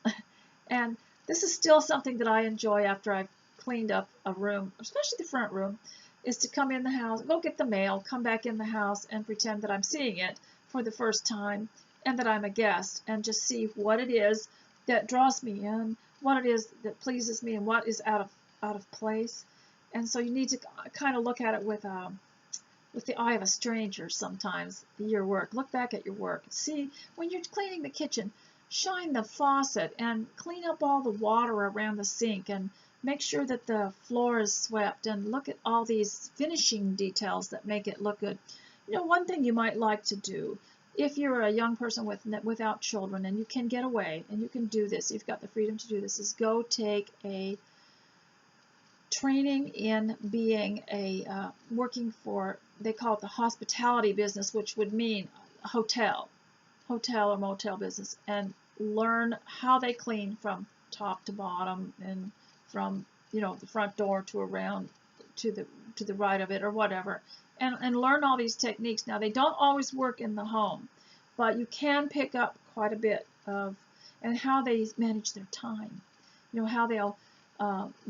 And this is still something that I enjoy after I've cleaned up a room, especially the front room, is to come in the house, go get the mail, come back in the house, and pretend that I'm seeing it for the first time, and that I'm a guest, and just see what it is that draws me in, what it is that pleases me, and what is out of place. And so you need to kind of look at it with the eye of a stranger sometimes, your work. Look back at your work. See, when you're cleaning the kitchen, shine the faucet and clean up all the water around the sink, and make sure that the floor is swept, and look at all these finishing details that make it look good. You know, one thing you might like to do, if you're a young person without children and you can get away and you can do this, you've got the freedom to do this, is go take a training in being a working for, they call it the hospitality business, which would mean a hotel or motel business, and learn how they clean from top to bottom, and from, you know, the front door to around to the right of it, or whatever, and learn all these techniques. Now, they don't always work in the home, but you can pick up quite a bit of, and how they manage their time. You know, how they'll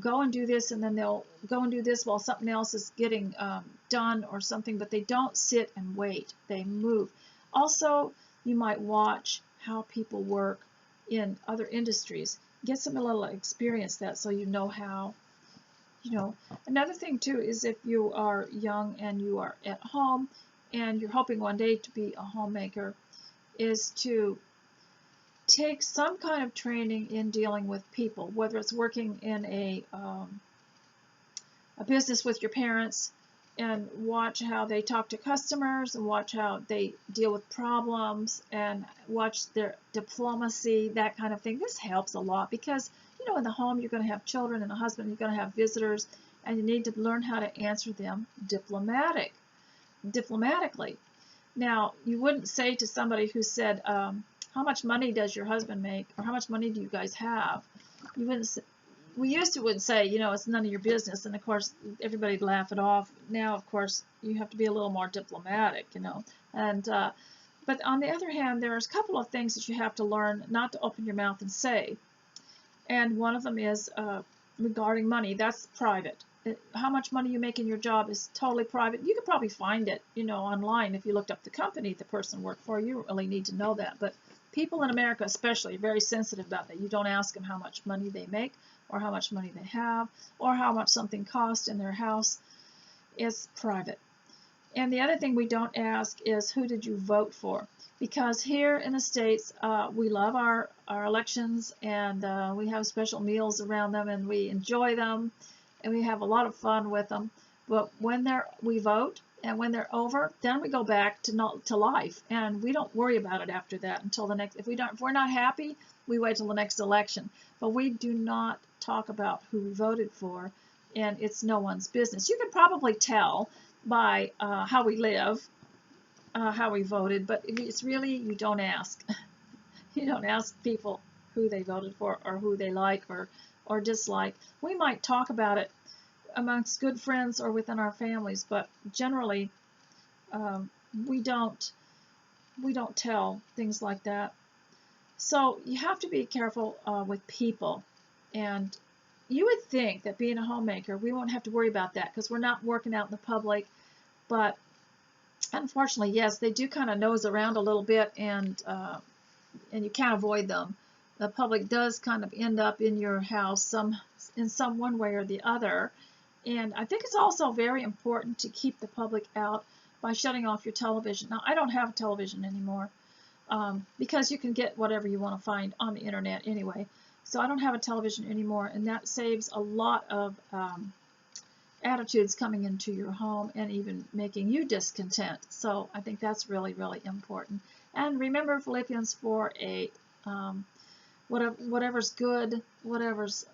go and do this, and then they'll go and do this while something else is getting done or something, but they don't sit and wait. They move. Also, you might watch how people work in other industries. Get some little experience that, so you know how. You know, another thing too is, if you are young and you are at home and you're hoping one day to be a homemaker, is to take some kind of training in dealing with people, whether it's working in a business with your parents, and watch how they talk to customers, and watch how they deal with problems, and watch their diplomacy, that kind of thing. This helps a lot, because, you know, in the home you're going to have children and a husband, you're going to have visitors, and you need to learn how to answer them diplomatically. Now, you wouldn't say to somebody who said, how much money does your husband make, or how much money do you guys have? You wouldn't say, we used to would say, you know, it's none of your business, and of course everybody'd laugh it off. Now, of course, you have to be a little more diplomatic, you know. And but on the other hand, there's a couple of things that you have to learn not to open your mouth and say. And one of them is regarding money. That's private. How much money you make in your job is totally private. You could probably find it, you know, online if you looked up the company the person worked for. You don't really need to know that. But people in America especially are very sensitive about that. You don't ask them how much money they make, or how much money they have, or how much something costs in their house. It's private. And the other thing we don't ask is, who did you vote for? Because here in the States, we love our elections, and we have special meals around them, and we enjoy them, and we have a lot of fun with them. But when we vote, and when they're over, then we go back to life, and we don't worry about it after that until the next. If we're not happy, we wait till the next election. But we do not talk about who we voted for, and it's no one's business. You could probably tell by how we live, how we voted, but it's really, you don't ask. You don't ask people who they voted for, or who they like or dislike. We might talk about it amongst good friends or within our families, but generally we don't tell things like that. So you have to be careful with people. And you would think that being a homemaker, we won't have to worry about that, because we're not working out in the public. But unfortunately, yes, they do kind of nose around a little bit, and you can't avoid them. The public does kind of end up in your house in some one way or the other. And I think it's also very important to keep the public out by shutting off your television. Now, I don't have a television anymore, because you can get whatever you want to find on the internet anyway. So I don't have a television anymore, and that saves a lot of attitudes coming into your home, and even making you discontent. So I think that's really, really important. And remember Philippians 4:8. whatever's good, whatever's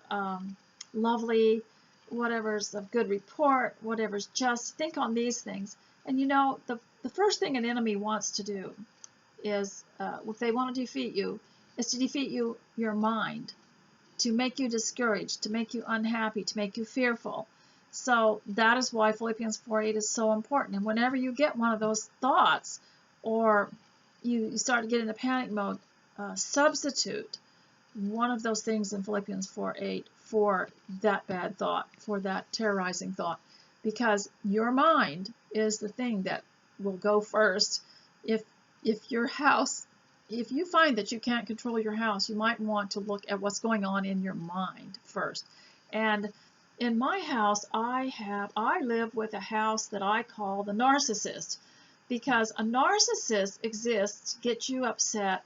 lovely, whatever's of good report, whatever's just. Think on these things. And you know, the first thing an enemy wants to do is, if they want to defeat you, is to defeat your mind, to make you discouraged, to make you unhappy, to make you fearful. So that is why Philippians 4:8 is so important. And whenever you get one of those thoughts, or you start to get into panic mode, substitute one of those things in Philippians 4:8 for that bad thought, for that terrorizing thought, because your mind is the thing that will go first. If your house, if you find that you can't control your house, you might want to look at what's going on in your mind first. And in my house, I live with a house that I call the narcissist, because a narcissist exists to get you upset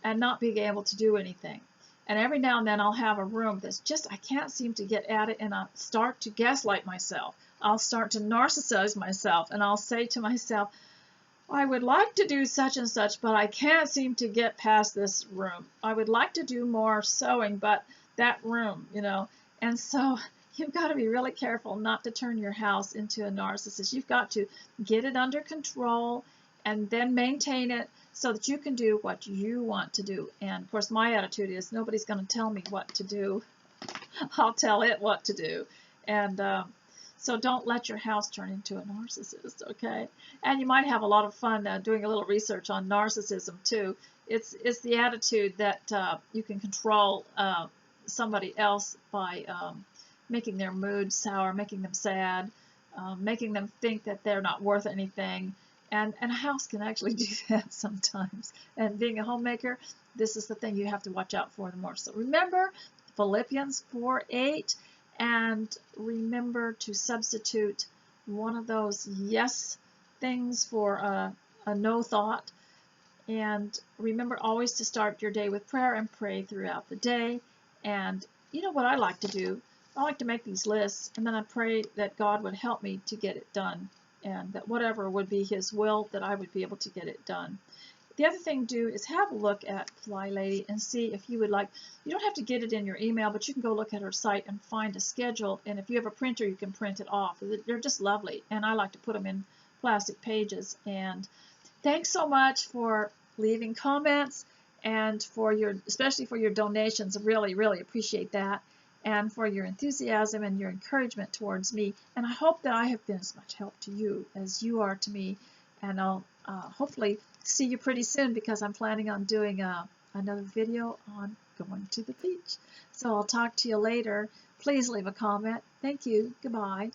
and not being able to do anything. And every now and then I'll have a room that's just, I can't seem to get at it, and I'll start to gaslight myself. I'll start to narcissize myself, and I'll say to myself, I would like to do such and such, but I can't seem to get past this room. I would like to do more sewing, but that room, you know. And so you've got to be really careful not to turn your house into a narcissist. You've got to get it under control and then maintain it so that you can do what you want to do. And of course, my attitude is nobody's going to tell me what to do. I'll tell it what to do. And so don't let your house turn into a narcissist, okay? And you might have a lot of fun doing a little research on narcissism too. It's the attitude that you can control somebody else by making their mood sour, making them sad, making them think that they're not worth anything. And a house can actually do that sometimes. And being a homemaker, this is the thing you have to watch out for the more. So remember Philippians 4:8, and remember to substitute one of those yes things for a no thought. And remember always to start your day with prayer and pray throughout the day. And you know what I like to do? I like to make these lists, and then I pray that God would help me to get it done, and that whatever would be His will, that I would be able to get it done. The other thing to do is have a look at Fly Lady and see if you would like, you don't have to get it in your email, but you can go look at her site and find a schedule, and if you have a printer, you can print it off. They're just lovely, and I like to put them in plastic pages. And thanks so much for leaving comments, and for your, especially for your donations. I really, really appreciate that, and for your enthusiasm and your encouragement towards me. And I hope that I have been as much help to you as you are to me. And I'll hopefully see you pretty soon, because I'm planning on doing another video on going to the beach. So I'll talk to you later. Please leave a comment. Thank you. Goodbye.